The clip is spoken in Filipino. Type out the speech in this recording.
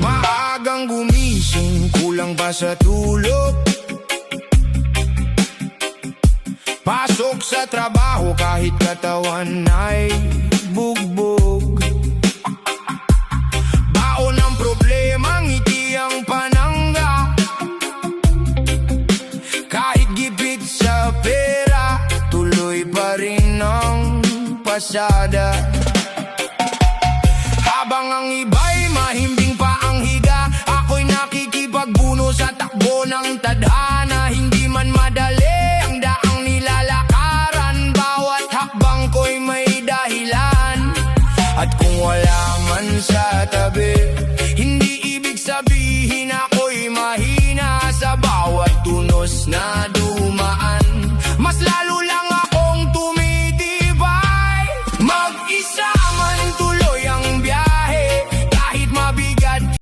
Maagang gumising, kulang pa sa tulog. Pasok sa trabaho kahit katawan ay bugbog. Baon ng problema, ngiti ang panangga. Kahit gipit sa pera, tuloy pa rin ang pasada. Habang ang iba'y mahimbing pa ang higa, ako'y nakikipagbuno sa takbo ng tadhana. Hindi man madali ang daang nilalakaran, bawat hakbang ko'y may dahilan. At kung wala man sa tabi, hindi ibig sabihin ako'y mahina. Sa bawat tunos na dumaan, mas lalo lang akong tumitibay. Mag-isa man tuloy ang biyahe, kahit mabigat